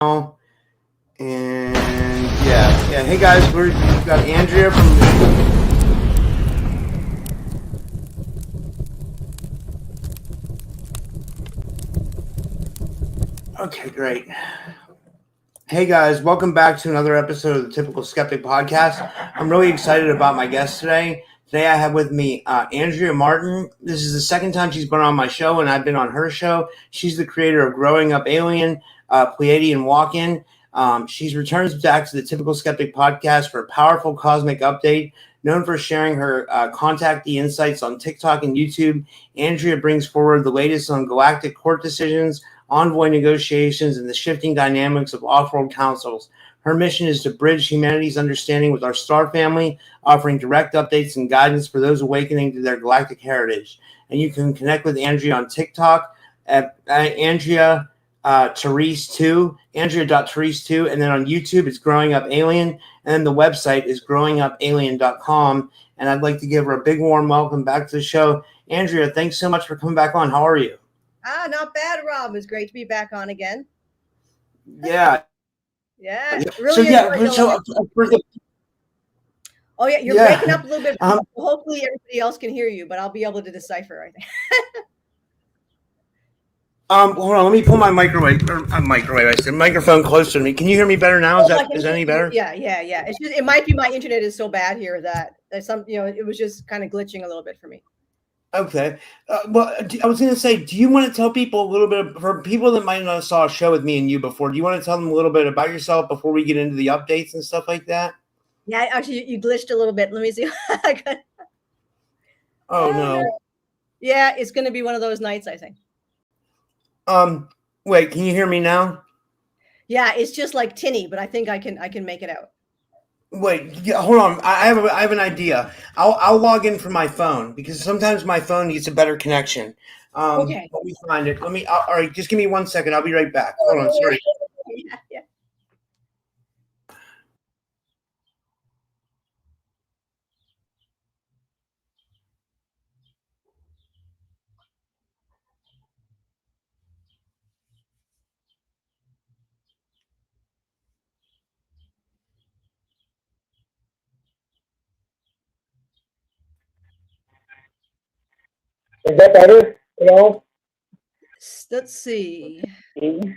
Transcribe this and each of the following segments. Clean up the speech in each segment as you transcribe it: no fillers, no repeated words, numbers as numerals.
And yeah. Hey guys, we've got Andrea from. Okay, great. Hey guys, welcome back to another episode of the Typical Skeptic podcast. I'm really excited about my guest today. Today I have with me Andrea Martin. This is the second time she's been on my show, and I've been on her show. She's the creator of Growing Up Alien, Pleiadian Walk-In. She's returns back to the Typical Skeptic podcast for a powerful cosmic update. Known for sharing her contactee insights on TikTok and YouTube, Andrea brings forward the latest on galactic court decisions, Envoy negotiations, and the shifting dynamics of off-world councils. Her mission is to bridge humanity's understanding with our star family, offering direct updates and guidance for those awakening to their galactic heritage. And you can connect with Andrea on TikTok at Andrea Therese2, Andrea.Therese2, and then on YouTube it's Growing Up Alien, and then the website is growingupalien.com. And I'd like to give her a big warm welcome back to the show. Andrea, thanks so much for coming back on. How are you? Not bad, Rob. It's great to be back on again. Yeah. Yeah. Really. Oh yeah, you're breaking up a little bit. Hopefully everybody else can hear you, but I'll be able to decipher, I think. Hold on, let me pull my microphone closer to me. Can you hear me better now? Is that any better? Yeah. It's just, it might be my internet is so bad here that it was just kind of glitching a little bit for me. Okay. Well, I was going to say, do you want to tell people a little bit, for people that might not have saw a show with me and you before, do you want to tell them a little bit about yourself before we get into the updates and stuff like that? Yeah, actually, you glitched a little bit. Let me see. Oh, no. Yeah, it's going to be one of those nights, I think. Wait, can you hear me now? Yeah, it's just like tinny, but I think I can make it out. Wait, hold on. I have an idea. I'll log in from my phone because sometimes my phone gets a better connection. Okay. Let me find it. All right, just give me 1 second. I'll be right back. Hold on, sorry. Yeah. Is that better at all? Let's see. I think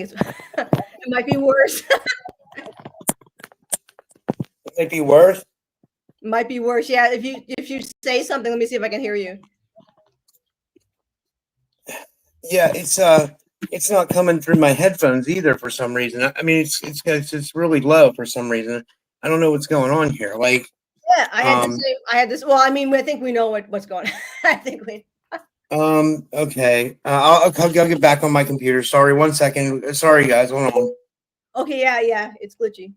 it's it might be worse. It might be worse. Might be worse. Yeah, if you say something, let me see if I can hear you. Yeah, it's not coming through my headphones either for some reason. I mean, it's really low for some reason. I don't know what's going on here. Like, yeah, I had this. Well, I mean, I think we know what's going on. I think we. Okay. I'll get back on my computer. Sorry, 1 second. Sorry, guys. Hold on. Okay. Yeah. It's glitchy.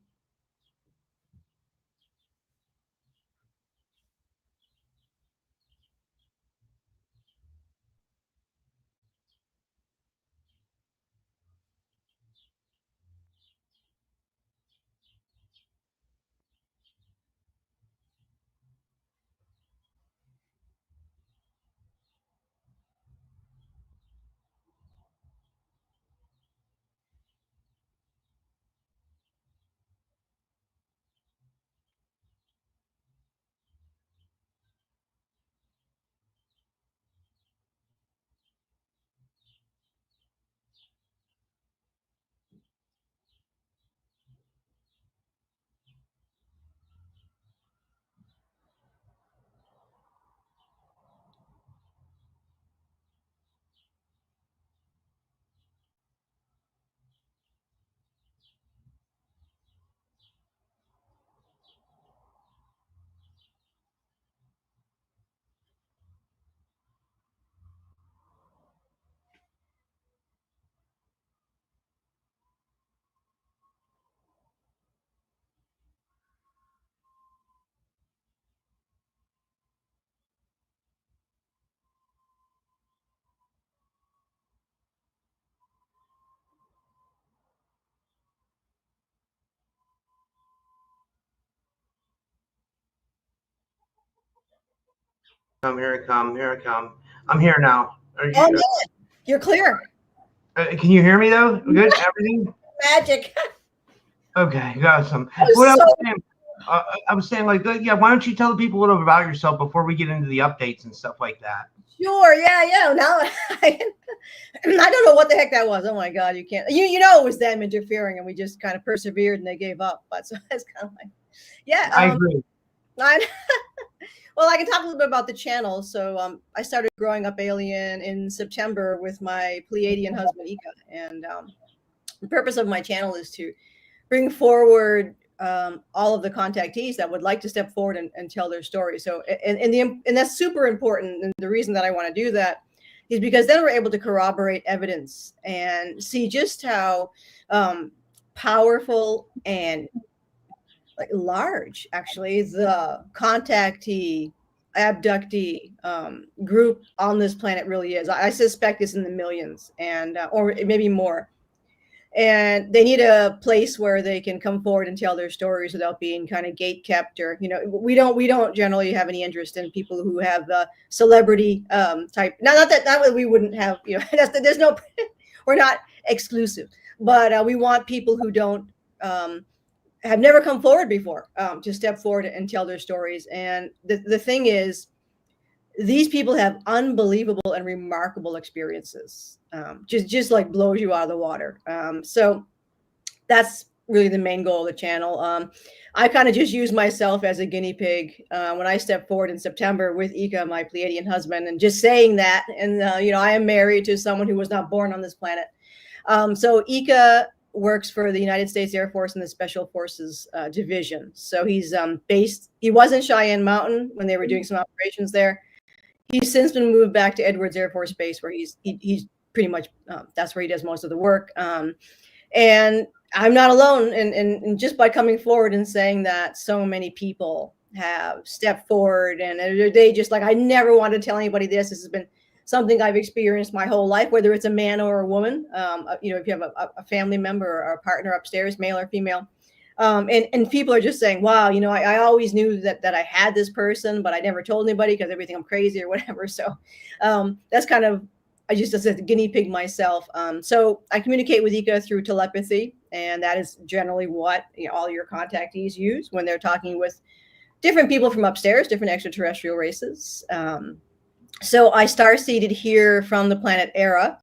Here I come. I'm here now. Oh, man. You're clear. Can you hear me though? Good, everything. Magic. Okay, got some. That What was else? so I was saying, like, yeah. Why don't you tell the people a little bit about yourself before we get into the updates and stuff like that? sure. Yeah. Now I don't know what the heck that was. Oh my God, you can't. You know it was them interfering, and we just kind of persevered, and they gave up. But so it's kind of like, yeah. I agree. Well, I can talk a little bit about the channel. So I started growing up alien in September with my Pleiadian husband Ika, and the purpose of my channel is to bring forward all of the contactees that would like to step forward and tell their story. So, and that's super important. And the reason that I want to do that is because then we're able to corroborate evidence and see just how powerful and like large actually the contactee abductee group on this planet really is. I suspect it's in the millions and or maybe more, and they need a place where they can come forward and tell their stories without being kind of gate kept. Or we don't generally have any interest in people who have the celebrity type, not that we wouldn't have, there's no we're not exclusive, but we want people who don't have never come forward before to step forward and tell their stories. And the thing is, these people have unbelievable and remarkable experiences, just like blows you out of the water. So that's really the main goal of the channel. I kind of just use myself as a guinea pig when I stepped forward in September with Ika, my Pleiadian husband, and just saying that. And I am married to someone who was not born on this planet. So Ika works for the United States Air Force in the Special Forces Division. So he's he was in Cheyenne Mountain when they were doing some operations there. He's since been moved back to Edwards Air Force Base, where he's pretty much that's where he does most of the work. And I'm not alone. And just by coming forward and saying that so many people have stepped forward, and they just like, I never wanted to tell anybody this. This has been something I've experienced my whole life, whether it's a man or a woman. If you have a family member or a partner upstairs, male or female. And people are just saying, wow, I always knew that I had this person, but I never told anybody because everything I'm crazy or whatever. So that's kind of, I just as a guinea pig myself. So I communicate with Ika through telepathy, and that is generally what all your contactees use when they're talking with different people from upstairs, different extraterrestrial races. So I star-seeded here from the planet Era.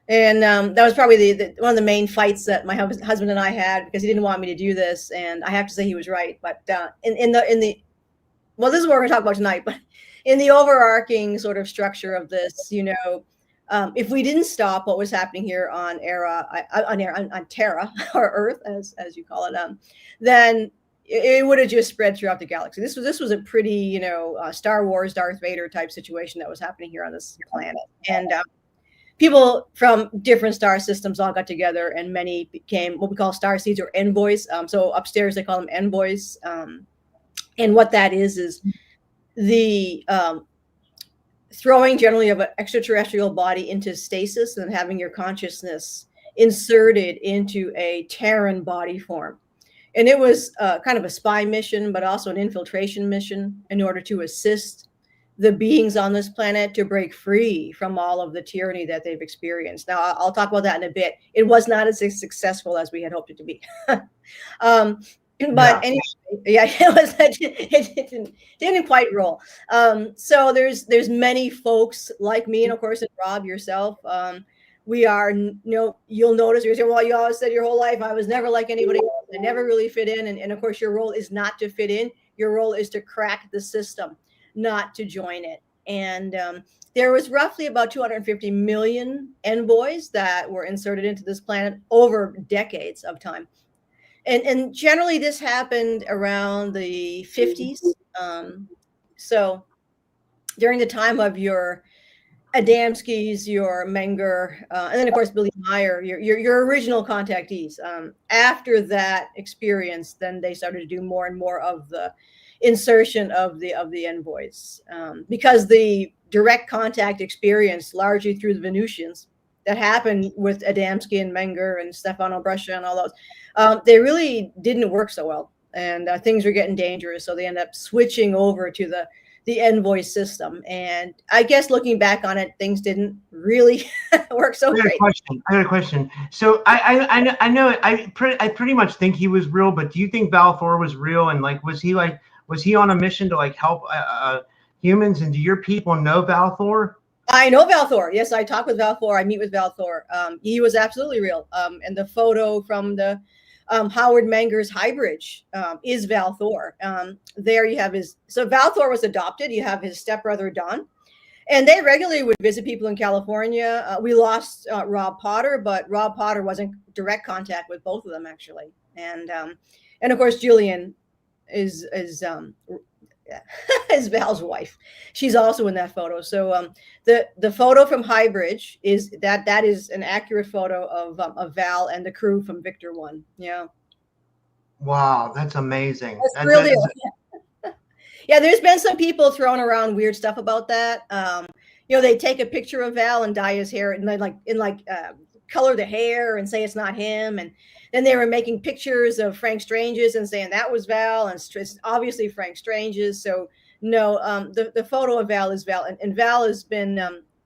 And that was probably one of the main fights that my husband and I had, because he didn't want me to do this. And I have to say he was right. But well, this is what we're going to talk about tonight. But in the overarching sort of structure of this, if we didn't stop what was happening here on on Terra or Earth, as you call it, then it would have just spread throughout the galaxy. This was a pretty Star Wars Darth Vader type situation that was happening here on this planet. And people from different star systems all got together, and many became what we call star seeds or envoys. So upstairs they call them envoys. And what that is the throwing generally of an extraterrestrial body into stasis and having your consciousness inserted into a Terran body form. And it was kind of a spy mission, but also an infiltration mission in order to assist the beings on this planet to break free from all of the tyranny that they've experienced. Now, I'll talk about that in a bit. It was not as successful as we had hoped it to be. But anyway, yeah, it didn't quite roll. So there's many folks like me, and of course, and Rob, yourself. We are, you'll notice you're saying, well, you always said your whole life I was never like anybody else. I never really fit in. And of course, your role is not to fit in. Your role is to crack the system, not to join it. And there was roughly about 250 million envoys that were inserted into this planet over decades of time. And generally this happened around the 50s. So during the time of your Adamskis, your Menger, and then of course Billy Meyer, your original contactees. After that experience, then they started to do more and more of the insertion of the envoys, because the direct contact experience, largely through the Venusians, that happened with Adamski and Menger and Stefano Brescia and all those, they really didn't work so well, and things were getting dangerous. So they ended up switching over to the the Envoy system. And I guess looking back on it, things didn't really work so great. I got a question. So I know I pretty much think he was real, but do you think Valthor was real? And like, was he on a mission to like help humans? And do your people know Valthor? I know Valthor. Yes, I talk with Valthor. I meet with Valthor. He was absolutely real. And the photo from the Howard Menger's High Bridge is Valthor. There you have so Valthor was adopted. You have his stepbrother, Don. And they regularly would visit people in California. We lost Rob Potter, but Rob Potter was in direct contact with both of them, actually. And of course, Julian is Val's wife. She's also in that photo. So the photo from High Bridge is that is an accurate photo of Val and the crew from Victor 1. Yeah. Wow, that's amazing. That's really yeah. There's been some people throwing around weird stuff about that. They take a picture of Val and dye his hair and then color the hair and say it's not him. And then they were making pictures of Frank Strange's and saying that was Val, and it's obviously Frank Strange's. So no, the photo of Val is Val, and Val has been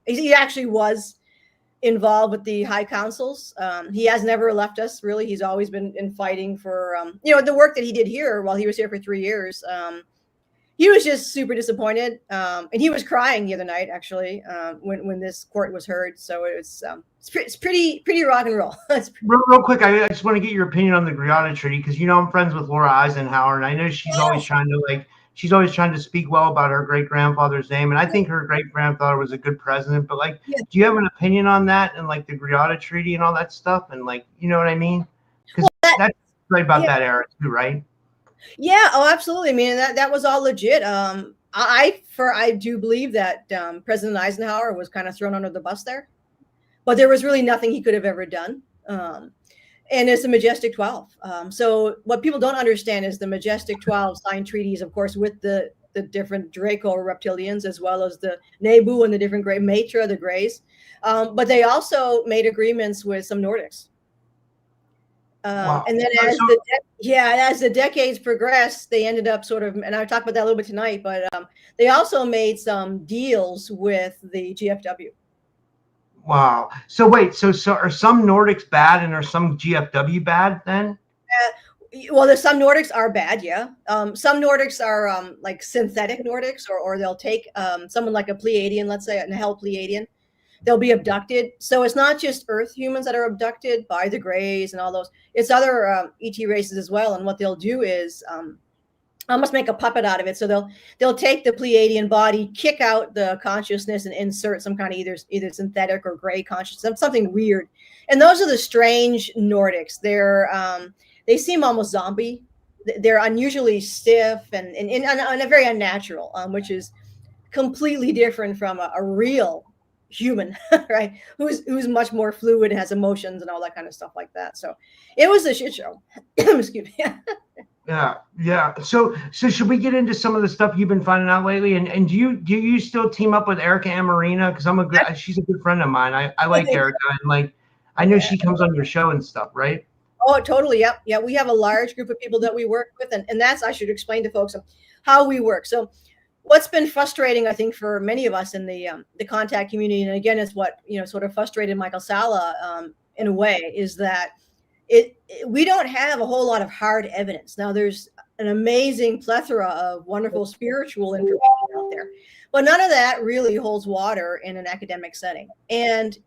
he actually was involved with the high councils. He has never left us, really. He's always been in fighting for the work that he did here while he was here for 3 years. He was just super disappointed, and he was crying the other night, actually, when this court was heard. So it's pretty rock and roll. Real quick, I just want to get your opinion on the Greada Treaty, because I'm friends with Laura Eisenhower, and I know she's always trying to speak well about her great grandfather's name, and I think her great grandfather was a good president. But do you have an opinion on that and like the Greada Treaty and all that stuff, and you know what I mean? Because that's right about that era too, right? Yeah. Oh, absolutely. I mean, that was all legit. I do believe that President Eisenhower was kind of thrown under the bus there, but there was really nothing he could have ever done. And it's the Majestic 12. So what people don't understand is the Majestic 12 signed treaties, of course, with the different Draco reptilians, as well as the Nebu and the different gray Matra, the Greys. But they also made agreements with some Nordics. Wow. And then as the decades progressed, they ended up sort of, and I'll talk about that a little bit tonight, but they also made some deals with the GFW. Wow. So wait, so are some Nordics bad and are some GFW bad then? Well, there's some Nordics are bad, yeah. Some Nordics are like synthetic Nordics, or they'll take someone like a Pleiadian, let's say, a Hell Pleiadian. They'll be abducted. So it's not just Earth humans that are abducted by the Greys and all those. It's other ET races as well. And what they'll do is almost make a puppet out of it. So they'll take the Pleiadian body, kick out the consciousness, and insert some kind of either synthetic or gray consciousness, something weird. And those are the strange Nordics. They seem almost zombie. They're unusually stiff and very unnatural, which is completely different from a real human, right? Who's much more fluid, has emotions and all that kind of stuff like that. So it was a shit show. Excuse me. Yeah. So should we get into some of the stuff you've been finding out lately? And do you still team up with Erica Amarina? Because she's a good friend of mine. I like Erica, and I know she comes on your show and stuff, right? Oh, totally. Yep. Yeah. We have a large group of people that we work with, and that's, I should explain to folks how we work. So what's been frustrating, I think, for many of us in the contact community, and again, it's what sort of frustrated Michael Sala in a way, is that we don't have a whole lot of hard evidence. Now, there's an amazing plethora of wonderful spiritual information out there, but none of that really holds water in an academic setting. And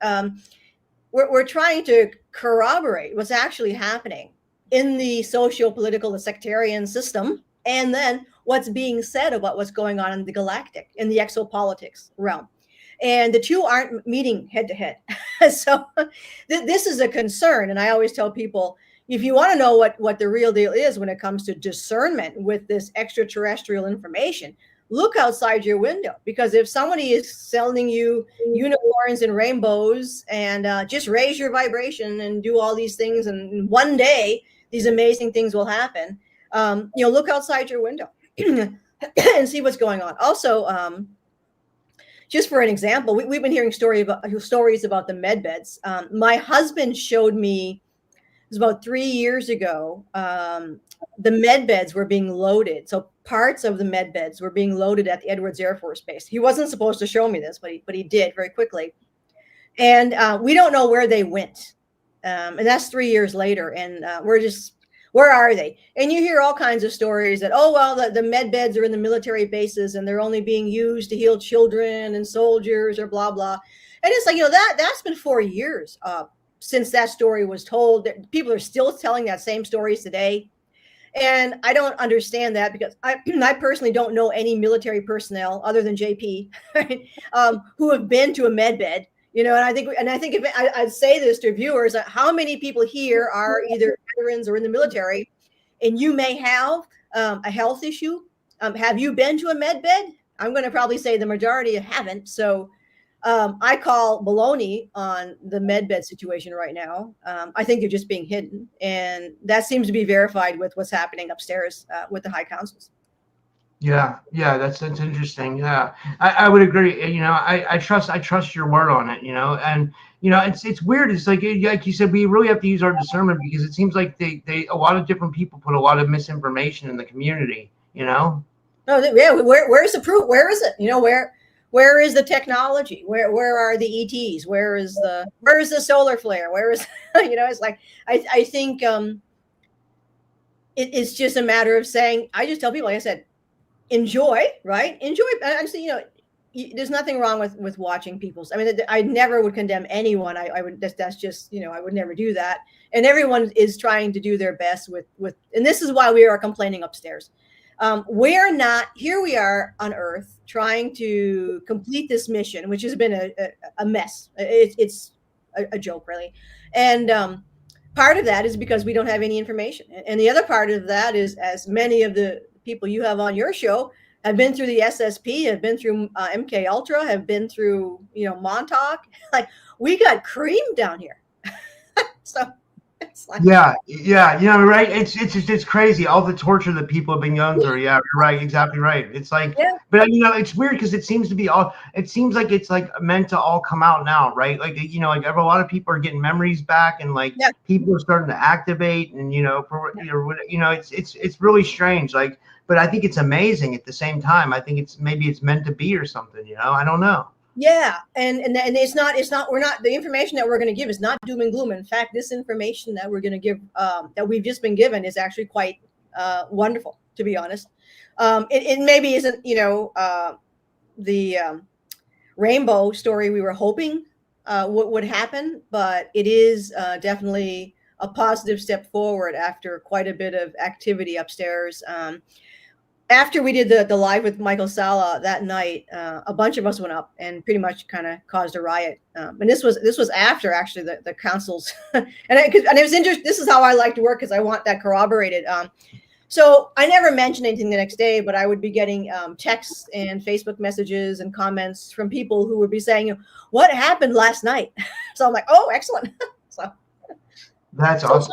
we're trying to corroborate what's actually happening in the socio-political, the sectarian system, and then what's being said about what's going on in the galactic, in the exopolitics realm. And the two aren't meeting head to head. So this is a concern. And I always tell people, if you want to know what the real deal is when it comes to discernment with this extraterrestrial information, look outside your window. Because if somebody is selling you unicorns and rainbows and just raise your vibration and do all these things, and one day these amazing things will happen, look outside your window and see what's going on. Also, just for an example, we've been hearing stories about the med beds. My husband showed me was about 3 years ago. The med beds were being loaded. So parts of the med beds were being loaded at the Edwards Air Force Base. He wasn't supposed to show me this, but he did very quickly. And we don't know where they went. And that's 3 years later. And we're just, where are they? And you hear all kinds of stories that, oh, well, the med beds are in the military bases and they're only being used to heal children and soldiers or blah, blah. And it's like, that's been 4 years since that story was told. People are still telling that same stories today. And I don't understand that, because I personally don't know any military personnel other than JP who have been to a med bed. And I think if I'd say this to viewers, how many people here are either veterans or in the military, and you may have a health issue. Have you been to a med bed? I'm going to probably say the majority haven't. So I call baloney on the med bed situation right now. I think they're just being hidden, and that seems to be verified with what's happening upstairs with the high councils. Yeah, that's interesting. Yeah, I would agree. I trust your word on it. And it's weird. It's like you said, we really have to use our discernment, because it seems like they a lot of different people put a lot of misinformation in the community. No, yeah. Where's the proof? Where is it? Where is the technology? Where are the ETs? Where is the solar flare? Where is it's like I think it's just a matter of saying, I just tell people, like I said, enjoy. And so, there's nothing wrong with watching people's. I mean, I never would condemn anyone. I would, that's just, I would never do that. And everyone is trying to do their best with, and this is why we are complaining upstairs. We're not, here we are on Earth trying to complete this mission, which has been a mess. It's a joke, really. And part of that is because we don't have any information. And the other part of that is, as many of the people you have on your show have been through the SSP, have been through MK Ultra, have been through, Montauk. Like, we got creamed down here. So it's like, yeah, right. It's crazy. All the torture that people have been going through. Yeah, you're right. Exactly right. It's like, but it's weird, because it seems like it's like meant to all come out now, right? Like, like a lot of people are getting memories back, and like people are starting to activate, and it's really strange. Like, but I think it's amazing at the same time. I think maybe it's meant to be or something. I don't know. Yeah, and it's not we're not, the information that we're going to give is not doom and gloom. In fact, this information that we're going to give, that we've just been given, is actually quite wonderful, to be honest. It maybe isn't the rainbow story we were hoping would happen, but it is definitely a positive step forward after quite a bit of activity upstairs. After we did the live with Michael Sala that night, a bunch of us went up and pretty much kind of caused a riot. And this was after actually the councils, and it was interesting. This is how I like to work, because I want that corroborated. So I never mentioned anything the next day, but I would be getting texts and Facebook messages and comments from people who would be saying, "What happened last night?" So I'm like, "Oh, excellent." So. That's awesome.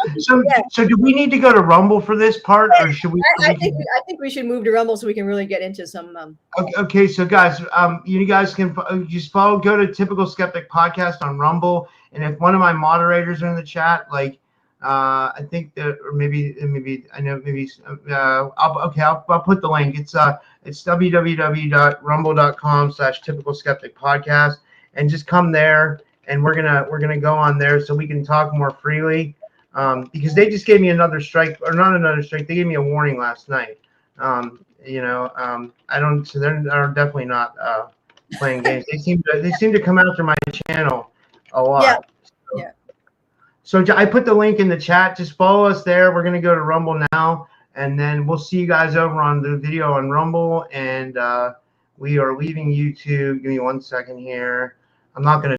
So do we need to go to Rumble for this part, or should we? I think we should move to Rumble so we can really get into some. Okay, so guys, you guys can just go to Typical Skeptic Podcast on Rumble, and if one of my moderators are in the chat, like I think that, or maybe I know maybe I'll put the link. It's www.rumble.com/Typical Skeptic Podcast, and just come there. And we're gonna go on there so we can talk more freely, because they just gave me another strike, or not another strike. They gave me a warning last night. I don't. So they're definitely not playing games. They seem to come after my channel a lot. Yeah. So I put the link in the chat. Just follow us there. We're gonna go to Rumble now, and then we'll see you guys over on the video on Rumble. And we are leaving YouTube. Give me 1 second here. I'm not gonna